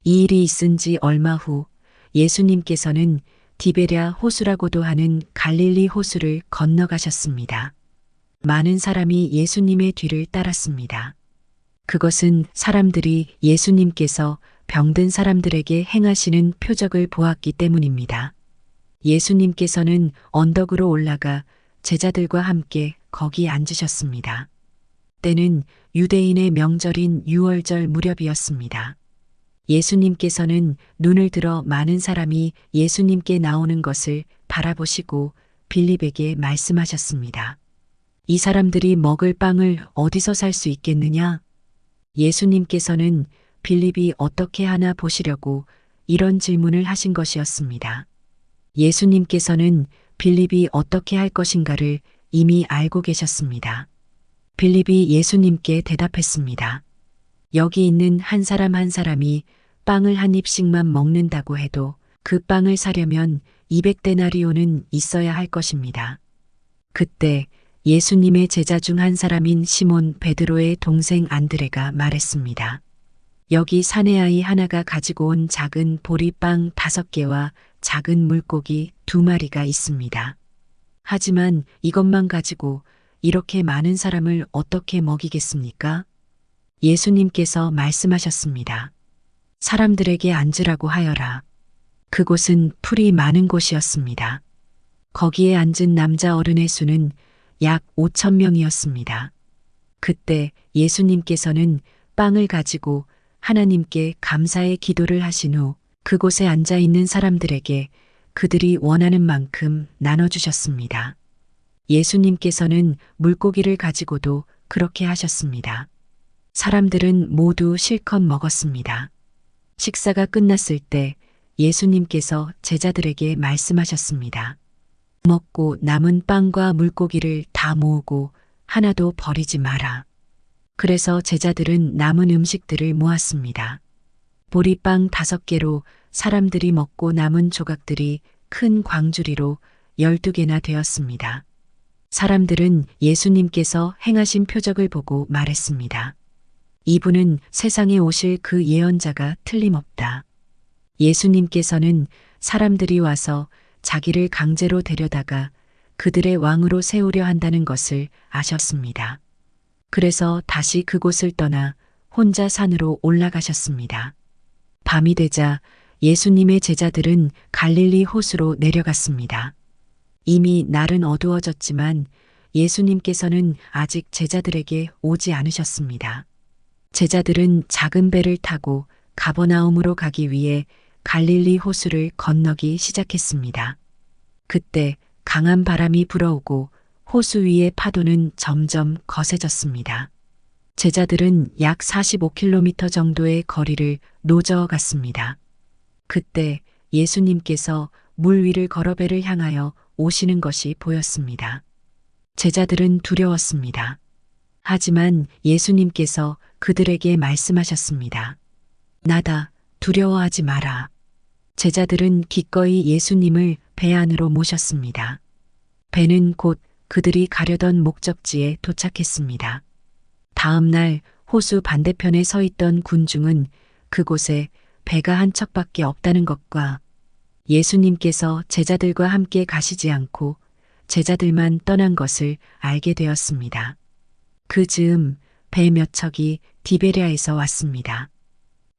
이 일이 있은 지 얼마 후 예수님께서는 디베랴 호수라고도 하는 갈릴리 호수를 건너가셨습니다. 많은 사람이 예수님의 뒤를 따랐습니다. 그것은 사람들이 예수님께서 병든 사람들에게 행하시는 표적을 보았기 때문입니다. 예수님께서는 언덕으로 올라가 제자들과 함께 거기 앉으셨습니다. 때는 유대인의 명절인 유월절 무렵이었습니다. 예수님께서는 눈을 들어 많은 사람이 예수님께 나오는 것을 바라보시고 빌립에게 말씀하셨습니다. 이 사람들이 먹을 빵을 어디서 살 수 있겠느냐? 예수님께서는 빌립이 어떻게 하나 보시려고 이런 질문을 하신 것이었습니다. 예수님께서는 빌립이 어떻게 할 것인가를 이미 알고 계셨습니다. 빌립이 예수님께 대답했습니다. 여기 있는 한 사람 한 사람이 빵을 한 입씩만 먹는다고 해도 그 빵을 사려면 200데나리온은 있어야 할 것입니다. 그때 예수님의 제자 중 한 사람인 시몬 베드로의 동생 안드레가 말했습니다. 여기 사내아이 하나가 가지고 온 작은 보리빵 5개와 작은 물고기 2마리가 있습니다. 하지만 이것만 가지고 이렇게 많은 사람을 어떻게 먹이겠습니까? 예수님께서 말씀하셨습니다. 사람들에게 앉으라고 하여라. 그곳은 풀이 많은 곳이었습니다. 거기에 앉은 남자 어른의 수는 약 5,000명이었습니다. 그때 예수님께서는 빵을 가지고 하나님께 감사의 기도를 하신 후 그곳에 앉아 있는 사람들에게 그들이 원하는 만큼 나눠주셨습니다. 예수님께서는 물고기를 가지고도 그렇게 하셨습니다. 사람들은 모두 실컷 먹었습니다. 식사가 끝났을 때 예수님께서 제자들에게 말씀하셨습니다. 먹고 남은 빵과 물고기를 다 모으고 하나도 버리지 마라. 그래서 제자들은 남은 음식들을 모았습니다. 보리빵 5개로 사람들이 먹고 남은 조각들이 큰 광주리로 12개나 되었습니다. 사람들은 예수님께서 행하신 표적을 보고 말했습니다. 이분은 세상에 오실 그 예언자가 틀림없다. 예수님께서는 사람들이 와서 자기를 강제로 데려다가 그들의 왕으로 세우려 한다는 것을 아셨습니다. 그래서 다시 그곳을 떠나 혼자 산으로 올라가셨습니다. 밤이 되자 예수님의 제자들은 갈릴리 호수로 내려갔습니다. 이미 날은 어두워졌지만 예수님께서는 아직 제자들에게 오지 않으셨습니다. 제자들은 작은 배를 타고 가버나움으로 가기 위해 갈릴리 호수를 건너기 시작했습니다. 그때 강한 바람이 불어오고 호수 위의 파도는 점점 거세졌습니다. 제자들은 약 45km 정도의 거리를 노저어 갔습니다. 그때 예수님께서 물 위를 걸어 배를 향하여 오시는 것이 보였습니다. 제자들은 두려웠습니다. 하지만 예수님께서 그들에게 말씀하셨습니다. 나다, 두려워하지 마라. 제자들은 기꺼이 예수님을 배 안으로 모셨습니다. 배는 곧 그들이 가려던 목적지에 도착했습니다. 다음 날 호수 반대편에 서 있던 군중은 그곳에 배가 한 척밖에 없다는 것과 예수님께서 제자들과 함께 가시지 않고 제자들만 떠난 것을 알게 되었습니다. 그 즈음 배 몇 척이 디베랴에서 왔습니다.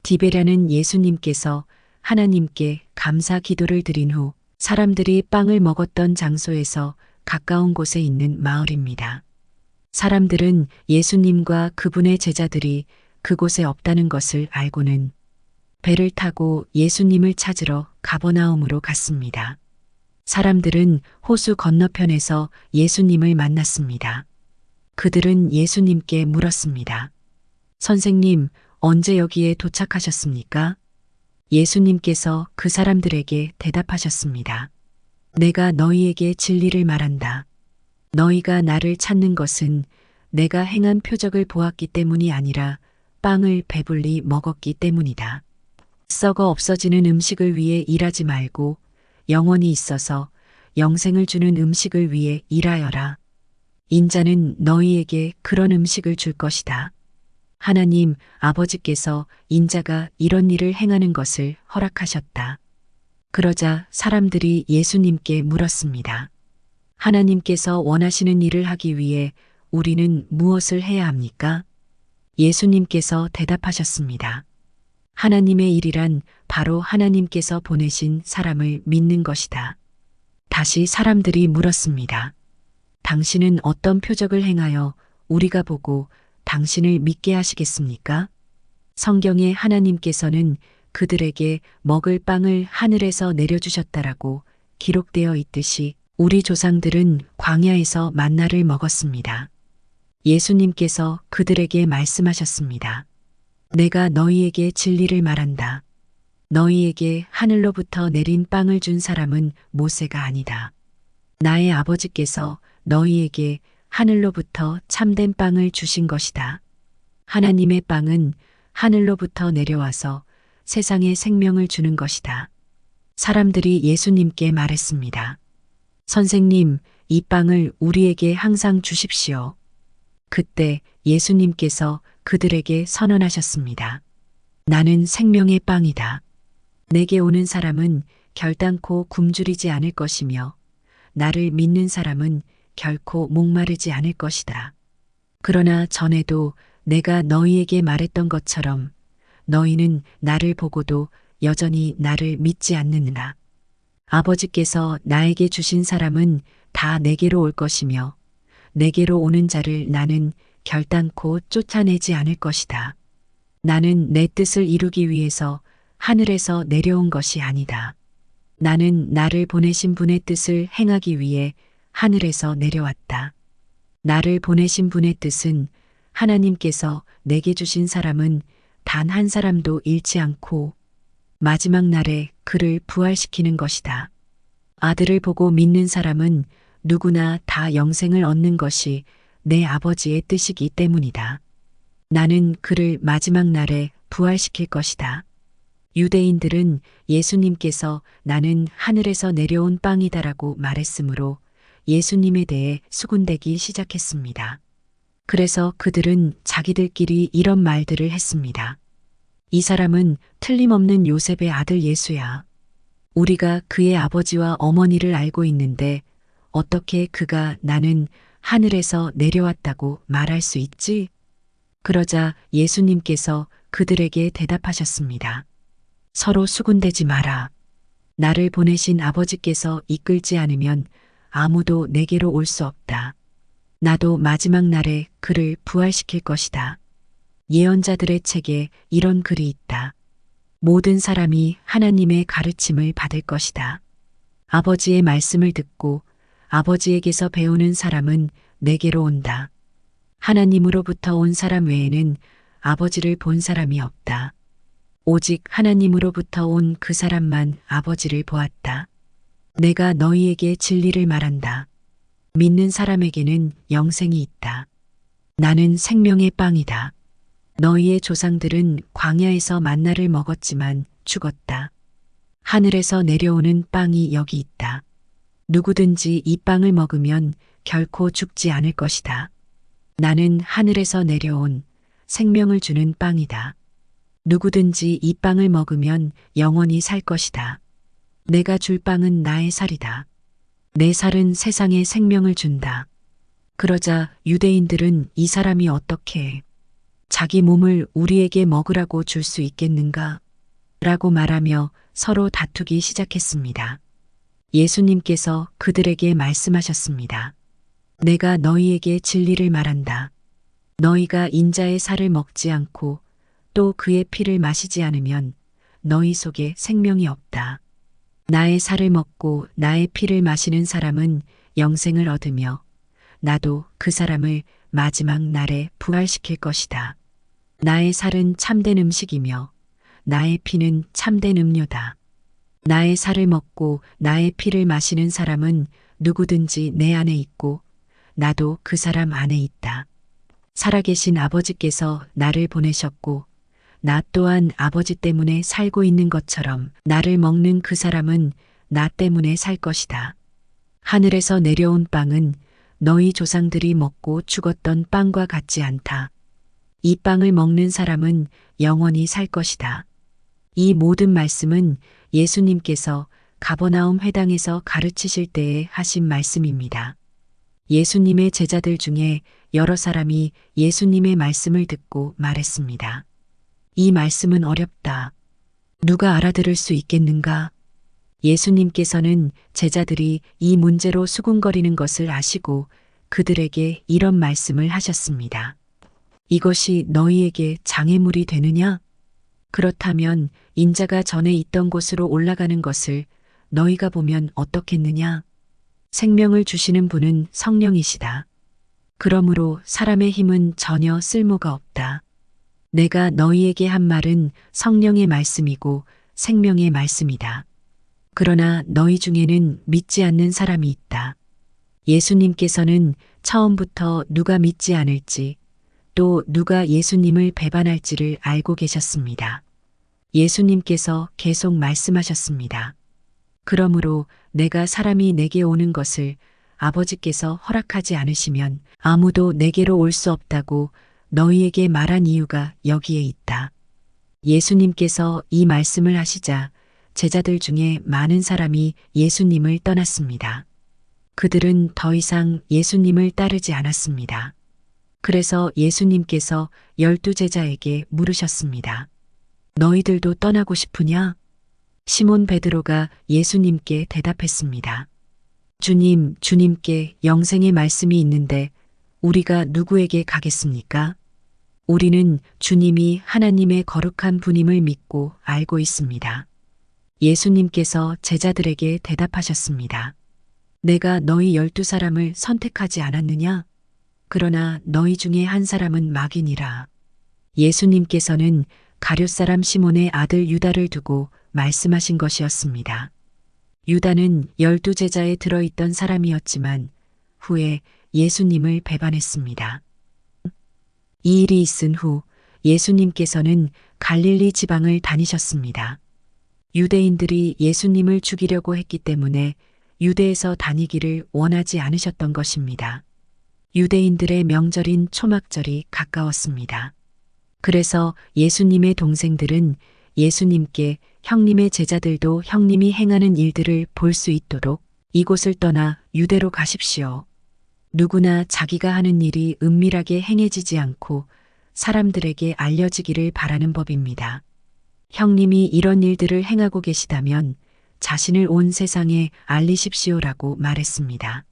디베랴는 예수님께서 하나님께 감사 기도를 드린 후 사람들이 빵을 먹었던 장소에서 가까운 곳에 있는 마을입니다. 사람들은 예수님과 그분의 제자들이 그곳에 없다는 것을 알고는 배를 타고 예수님을 찾으러 가버나움으로 갔습니다. 사람들은 호수 건너편에서 예수님을 만났습니다. 그들은 예수님께 물었습니다. 선생님, 언제 여기에 도착하셨습니까? 예수님께서 그 사람들에게 대답하셨습니다. 내가 너희에게 진리를 말한다. 너희가 나를 찾는 것은 내가 행한 표적을 보았기 때문이 아니라 빵을 배불리 먹었기 때문이다. 썩어 없어지는 음식을 위해 일하지 말고 영원히 있어서 영생을 주는 음식을 위해 일하여라. 인자는 너희에게 그런 음식을 줄 것이다. 하나님 아버지께서 인자가 이런 일을 행하는 것을 허락하셨다. 그러자 사람들이 예수님께 물었습니다. 하나님께서 원하시는 일을 하기 위해 우리는 무엇을 해야 합니까? 예수님께서 대답하셨습니다. 하나님의 일이란 바로 하나님께서 보내신 사람을 믿는 것이다. 다시 사람들이 물었습니다. 당신은 어떤 표적을 행하여 우리가 보고 당신을 믿게 하시겠습니까? 성경에 하나님께서는 그들에게 먹을 빵을 하늘에서 내려주셨다라고 기록되어 있듯이 우리 조상들은 광야에서 만나를 먹었습니다. 예수님께서 그들에게 말씀하셨습니다. 내가 너희에게 진리를 말한다. 너희에게 하늘로부터 내린 빵을 준 사람은 모세가 아니다. 나의 아버지께서 너희에게 하늘로부터 참된 빵을 주신 것이다. 하나님의 빵은 하늘로부터 내려와서 세상에 생명을 주는 것이다. 사람들이 예수님께 말했습니다. 선생님, 이 빵을 우리에게 항상 주십시오. 그때 예수님께서 그들에게 선언하셨습니다. 나는 생명의 빵이다. 내게 오는 사람은 결단코 굶주리지 않을 것이며 나를 믿는 사람은 결코 목마르지 않을 것이다. 그러나 전에도 내가 너희에게 말했던 것처럼 너희는 나를 보고도 여전히 나를 믿지 않느니라. 아버지께서 나에게 주신 사람은 다 내게로 올 것이며 내게로 오는 자를 나는 결단코 쫓아내지 않을 것이다. 나는 내 뜻을 이루기 위해서 하늘에서 내려온 것이 아니다. 나는 나를 보내신 분의 뜻을 행하기 위해 하늘에서 내려왔다. 나를 보내신 분의 뜻은 하나님께서 내게 주신 사람은 단 한 사람도 잃지 않고 마지막 날에 그를 부활시키는 것이다. 아들을 보고 믿는 사람은 누구나 다 영생을 얻는 것이 내 아버지의 뜻이기 때문이다. 나는 그를 마지막 날에 부활시킬 것이다. 유대인들은 예수님께서 나는 하늘에서 내려온 빵이다라고 말했으므로 예수님에 대해 수군대기 시작했습니다. 그래서 그들은 자기들끼리 이런 말들을 했습니다. 이 사람은 틀림없는 요셉의 아들 예수야. 우리가 그의 아버지와 어머니를 알고 있는데 어떻게 그가 나는 하늘에서 내려왔다고 말할 수 있지? 그러자 예수님께서 그들에게 대답하셨습니다. 서로 수군대지 마라. 나를 보내신 아버지께서 이끌지 않으면 아무도 내게로 올 수 없다. 나도 마지막 날에 그를 부활시킬 것이다. 예언자들의 책에 이런 글이 있다. 모든 사람이 하나님의 가르침을 받을 것이다. 아버지의 말씀을 듣고 아버지에게서 배우는 사람은 내게로 온다. 하나님으로부터 온 사람 외에는 아버지를 본 사람이 없다. 오직 하나님으로부터 온 그 사람만 아버지를 보았다. 내가 너희에게 진리를 말한다. 믿는 사람에게는 영생이 있다. 나는 생명의 빵이다. 너희의 조상들은 광야에서 만나를 먹었지만 죽었다. 하늘에서 내려오는 빵이 여기 있다. 누구든지 이 빵을 먹으면 결코 죽지 않을 것이다. 나는 하늘에서 내려온 생명을 주는 빵이다. 누구든지 이 빵을 먹으면 영원히 살 것이다. 내가 줄 빵은 나의 살이다. 내 살은 세상에 생명을 준다. 그러자 유대인들은 이 사람이 어떻게 자기 몸을 우리에게 먹으라고 줄 수 있겠는가? 라고 말하며 서로 다투기 시작했습니다. 예수님께서 그들에게 말씀하셨습니다. 내가 너희에게 진리를 말한다. 너희가 인자의 살을 먹지 않고 또 그의 피를 마시지 않으면 너희 속에 생명이 없다. 나의 살을 먹고 나의 피를 마시는 사람은 영생을 얻으며 나도 그 사람을 마지막 날에 부활시킬 것이다. 나의 살은 참된 음식이며 나의 피는 참된 음료다. 나의 살을 먹고 나의 피를 마시는 사람은 누구든지 내 안에 있고 나도 그 사람 안에 있다. 살아계신 아버지께서 나를 보내셨고 나 또한 아버지 때문에 살고 있는 것처럼 나를 먹는 그 사람은 나 때문에 살 것이다. 하늘에서 내려온 빵은 너희 조상들이 먹고 죽었던 빵과 같지 않다. 이 빵을 먹는 사람은 영원히 살 것이다. 이 모든 말씀은 예수님께서 가버나움 회당에서 가르치실 때에 하신 말씀입니다. 예수님의 제자들 중에 여러 사람이 예수님의 말씀을 듣고 말했습니다. 이 말씀은 어렵다. 누가 알아들을 수 있겠는가? 예수님께서는 제자들이 이 문제로 수군거리는 것을 아시고 그들에게 이런 말씀을 하셨습니다. 이것이 너희에게 장애물이 되느냐? 그렇다면 인자가 전에 있던 곳으로 올라가는 것을 너희가 보면 어떻겠느냐? 생명을 주시는 분은 성령이시다. 그러므로 사람의 힘은 전혀 쓸모가 없다. 내가 너희에게 한 말은 성령의 말씀이고 생명의 말씀이다. 그러나 너희 중에는 믿지 않는 사람이 있다. 예수님께서는 처음부터 누가 믿지 않을지 또 누가 예수님을 배반할지를 알고 계셨습니다. 예수님께서 계속 말씀하셨습니다. 그러므로 내가 사람이 내게 오는 것을 아버지께서 허락하지 않으시면 아무도 내게로 올 수 없다고 너희에게 말한 이유가 여기에 있다. 예수님께서 이 말씀을 하시자 제자들 중에 많은 사람이 예수님을 떠났습니다. 그들은 더 이상 예수님을 따르지 않았습니다. 그래서 예수님께서 12 제자에게 물으셨습니다. 너희들도 떠나고 싶으냐? 시몬 베드로가 예수님께 대답했습니다. 주님, 주님께 영생의 말씀이 있는데 우리가 누구에게 가겠습니까? 우리는 주님이 하나님의 거룩한 분임을 믿고 알고 있습니다. 예수님께서 제자들에게 대답하셨습니다. 내가 너희 12사람을 선택하지 않았느냐? 그러나 너희 중에 한 사람은 마귀니라. 예수님께서는 가룟 사람 시몬의 아들 유다를 두고 말씀하신 것이었습니다. 유다는 12 제자에 들어있던 사람이었지만 후에 예수님을 배반했습니다. 이 일이 있은 후 예수님께서는 갈릴리 지방을 다니셨습니다. 유대인들이 예수님을 죽이려고 했기 때문에 유대에서 다니기를 원하지 않으셨던 것입니다. 유대인들의 명절인 초막절이 가까웠습니다. 그래서 예수님의 동생들은 예수님께 형님의 제자들도 형님이 행하는 일들을 볼 수 있도록 이곳을 떠나 유대로 가십시오. 누구나 자기가 하는 일이 은밀하게 행해지지 않고 사람들에게 알려지기를 바라는 법입니다. 형님이 이런 일들을 행하고 계시다면 자신을 온 세상에 알리십시오라고 말했습니다.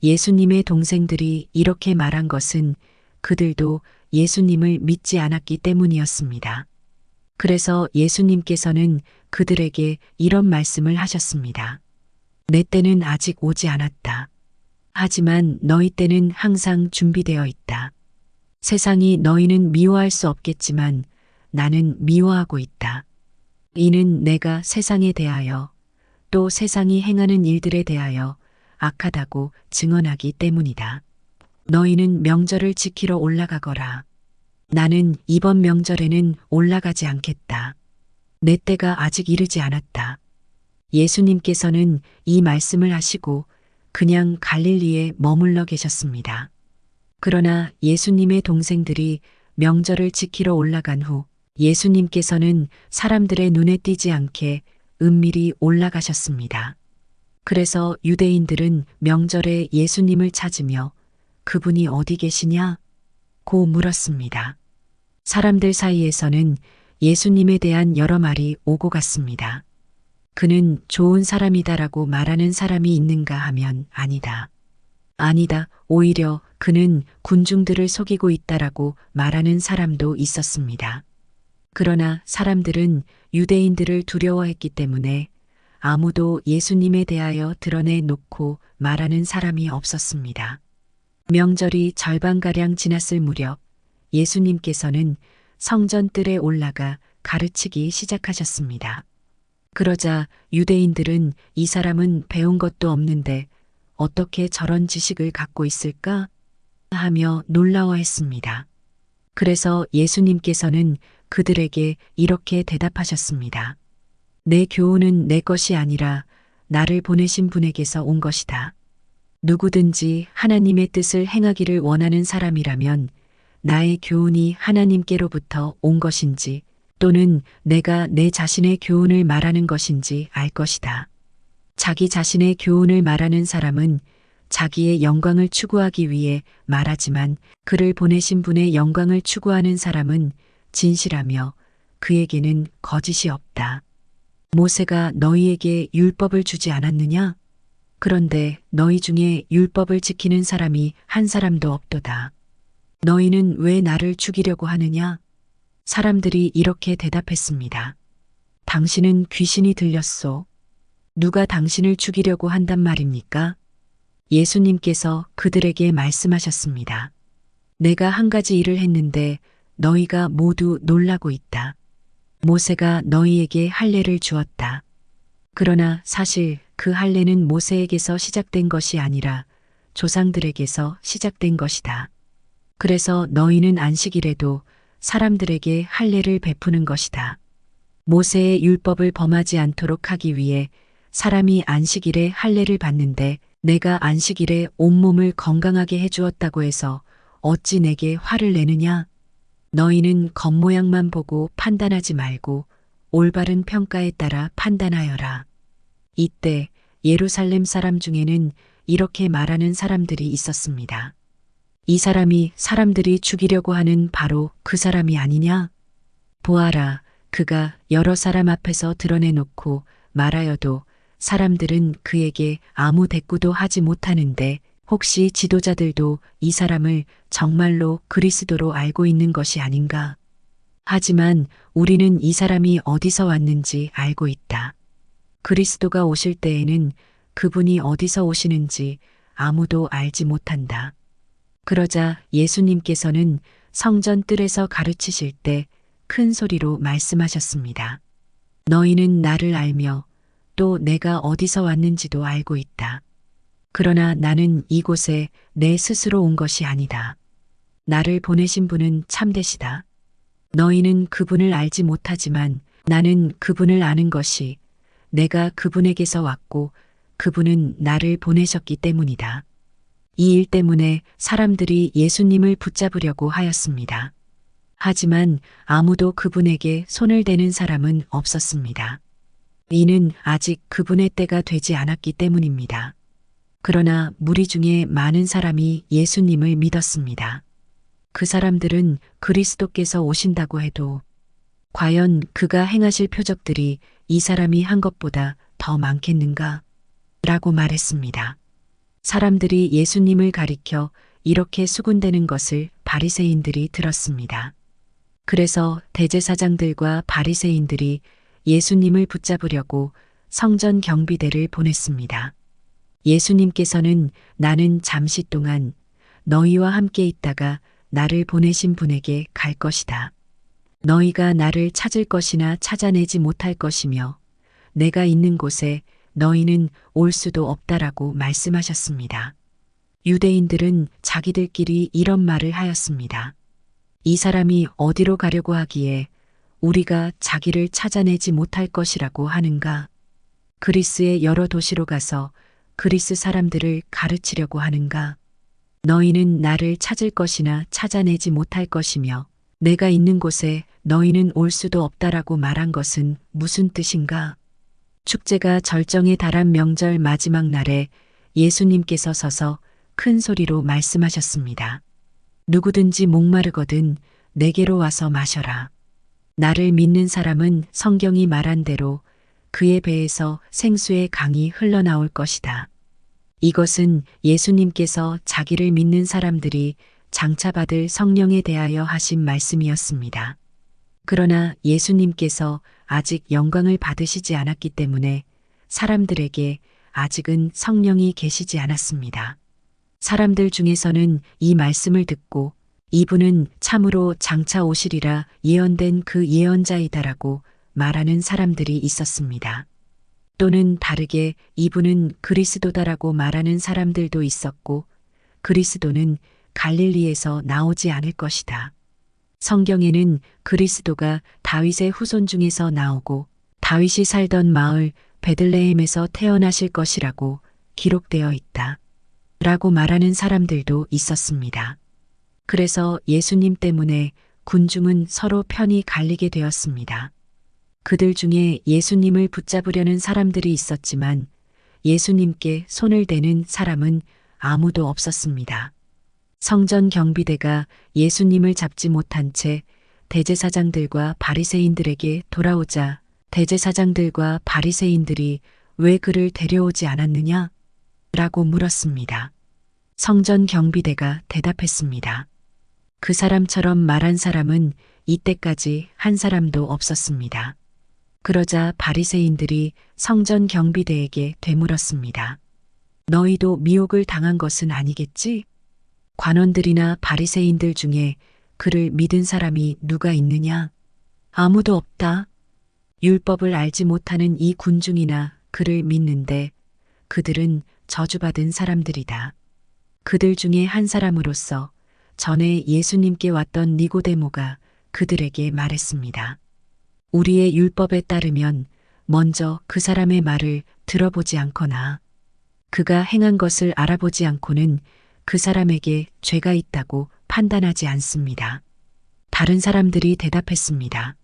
예수님의 동생들이 이렇게 말한 것은 그들도 예수님을 믿지 않았기 때문이었습니다. 그래서 예수님께서는 그들에게 이런 말씀을 하셨습니다. 내 때는 아직 오지 않았다. 하지만 너희 때는 항상 준비되어 있다. 세상이 너희는 미워할 수 없겠지만 나는 미워하고 있다. 이는 내가 세상에 대하여 또 세상이 행하는 일들에 대하여 악하다고 증언하기 때문이다. 너희는 명절을 지키러 올라가거라. 나는 이번 명절에는 올라가지 않겠다. 내 때가 아직 이르지 않았다. 예수님께서는 이 말씀을 하시고 그냥 갈릴리에 머물러 계셨습니다. 그러나 예수님의 동생들이 명절을 지키러 올라간 후 예수님께서는 사람들의 눈에 띄지 않게 은밀히 올라가셨습니다. 그래서 유대인들은 명절에 예수님을 찾으며 그분이 어디 계시냐? 고 물었습니다. 사람들 사이에서는 예수님에 대한 여러 말이 오고 갔습니다. 그는 좋은 사람이다라고 말하는 사람이 있는가 하면 아니다. 아니다. 오히려 그는 군중들을 속이고 있다라고 말하는 사람도 있었습니다. 그러나 사람들은 유대인들을 두려워했기 때문에 아무도 예수님에 대하여 드러내 놓고 말하는 사람이 없었습니다. 명절이 절반가량 지났을 무렵 예수님께서는 성전 뜰에 올라가 가르치기 시작하셨습니다. 그러자 유대인들은 이 사람은 배운 것도 없는데 어떻게 저런 지식을 갖고 있을까? 하며 놀라워했습니다. 그래서 예수님께서는 그들에게 이렇게 대답하셨습니다. 내 교훈은 내 것이 아니라 나를 보내신 분에게서 온 것이다. 누구든지 하나님의 뜻을 행하기를 원하는 사람이라면 나의 교훈이 하나님께로부터 온 것인지 또는 내가 내 자신의 교훈을 말하는 것인지 알 것이다. 자기 자신의 교훈을 말하는 사람은 자기의 영광을 추구하기 위해 말하지만 그를 보내신 분의 영광을 추구하는 사람은 진실하며 그에게는 거짓이 없다. 모세가 너희에게 율법을 주지 않았느냐? 그런데 너희 중에 율법을 지키는 사람이 한 사람도 없도다. 너희는 왜 나를 죽이려고 하느냐? 사람들이 이렇게 대답했습니다. 당신은 귀신이 들렸소. 누가 당신을 죽이려고 한단 말입니까? 예수님께서 그들에게 말씀하셨습니다. 내가 한 가지 일을 했는데 너희가 모두 놀라고 있다. 모세가 너희에게 할례를 주었다. 그러나 사실 그 할례는 모세에게서 시작된 것이 아니라 조상들에게서 시작된 것이다. 그래서 너희는 안식일에도 사람들에게 할례를 베푸는 것이다. 모세의 율법을 범하지 않도록 하기 위해 사람이 안식일에 할례를 받는데 내가 안식일에 온몸을 건강하게 해주었다고 해서 어찌 내게 화를 내느냐? 너희는 겉모양만 보고 판단하지 말고 올바른 평가에 따라 판단하여라. 이때 예루살렘 사람 중에는 이렇게 말하는 사람들이 있었습니다. 이 사람이 사람들이 죽이려고 하는 바로 그 사람이 아니냐? 보아라, 그가 여러 사람 앞에서 드러내놓고 말하여도 사람들은 그에게 아무 대꾸도 하지 못하는데 혹시 지도자들도 이 사람을 정말로 그리스도로 알고 있는 것이 아닌가? 하지만 우리는 이 사람이 어디서 왔는지 알고 있다. 그리스도가 오실 때에는 그분이 어디서 오시는지 아무도 알지 못한다. 그러자 예수님께서는 성전 뜰에서 가르치실 때 큰 소리로 말씀하셨습니다. 너희는 나를 알며 또 내가 어디서 왔는지도 알고 있다. 그러나 나는 이곳에 내 스스로 온 것이 아니다. 나를 보내신 분은 참되시다. 너희는 그분을 알지 못하지만 나는 그분을 아는 것이 내가 그분에게서 왔고 그분은 나를 보내셨기 때문이다. 이 일 때문에 사람들이 예수님을 붙잡으려고 하였습니다. 하지만 아무도 그분에게 손을 대는 사람은 없었습니다. 이는 아직 그분의 때가 되지 않았기 때문입니다. 그러나 무리 중에 많은 사람이 예수님을 믿었습니다. 그 사람들은 그리스도께서 오신다고 해도 과연 그가 행하실 표적들이 이 사람이 한 것보다 더 많겠는가? 라고 말했습니다. 사람들이 예수님을 가리켜 이렇게 수군대는 것을 바리새인들이 들었습니다. 그래서 대제사장들과 바리새인들이 예수님을 붙잡으려고 성전 경비대를 보냈습니다. 예수님께서는 나는 잠시 동안 너희와 함께 있다가 나를 보내신 분에게 갈 것이다. 너희가 나를 찾을 것이나 찾아내지 못할 것이며 내가 있는 곳에 너희는 올 수도 없다라고 말씀하셨습니다. 유대인들은 자기들끼리 이런 말을 하였습니다. 이 사람이 어디로 가려고 하기에 우리가 자기를 찾아내지 못할 것이라고 하는가? 그리스의 여러 도시로 가서 그리스 사람들을 가르치려고 하는가? 너희는 나를 찾을 것이나 찾아내지 못할 것이며 내가 있는 곳에 너희는 올 수도 없다라고 말한 것은 무슨 뜻인가? 축제가 절정에 달한 명절 마지막 날에 예수님께서 서서 큰 소리로 말씀하셨습니다. 누구든지 목마르거든 내게로 와서 마셔라. 나를 믿는 사람은 성경이 말한 대로 그의 배에서 생수의 강이 흘러나올 것이다. 이것은 예수님께서 자기를 믿는 사람들이 장차 받을 성령에 대하여 하신 말씀이었습니다. 그러나 예수님께서 아직 영광을 받으시지 않았기 때문에 사람들에게 아직은 성령이 계시지 않았습니다. 사람들 중에서는 이 말씀을 듣고 이분은 참으로 장차 오시리라 예언된 그 예언자이다라고 말하는 사람들이 있었습니다. 또는 다르게 이분은 그리스도다라고 말하는 사람들도 있었고 그리스도는 갈릴리에서 나오지 않을 것이다. 성경에는 그리스도가 다윗의 후손 중에서 나오고 다윗이 살던 마을 베들레헴에서 태어나실 것이라고 기록되어 있다. 라고 말하는 사람들도 있었습니다. 그래서 예수님 때문에 군중은 서로 편이 갈리게 되었습니다. 그들 중에 예수님을 붙잡으려는 사람들이 있었지만 예수님께 손을 대는 사람은 아무도 없었습니다. 성전 경비대가 예수님을 잡지 못한 채 대제사장들과 바리새인들에게 돌아오자 대제사장들과 바리새인들이 왜 그를 데려오지 않았느냐? 라고 물었습니다. 성전 경비대가 대답했습니다. 그 사람처럼 말한 사람은 이때까지 한 사람도 없었습니다. 그러자 바리새인들이 성전 경비대에게 되물었습니다. 너희도 미혹을 당한 것은 아니겠지? 관원들이나 바리새인들 중에 그를 믿은 사람이 누가 있느냐? 아무도 없다. 율법을 알지 못하는 이 군중이나 그를 믿는데 그들은 저주받은 사람들이다. 그들 중에 한 사람으로서 전에 예수님께 왔던 니고데모가 그들에게 말했습니다. 우리의 율법에 따르면 먼저 그 사람의 말을 들어보지 않거나 그가 행한 것을 알아보지 않고는 그 사람에게 죄가 있다고 판단하지 않습니다. 다른 사람들이 대답했습니다.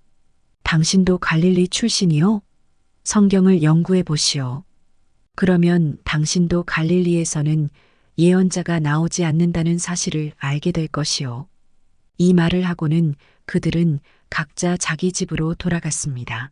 당신도 갈릴리 출신이요? 성경을 연구해 보시오. 그러면 당신도 갈릴리에서는 예언자가 나오지 않는다는 사실을 알게 될 것이요. 이 말을 하고는 그들은 각자 자기 집으로 돌아갔습니다.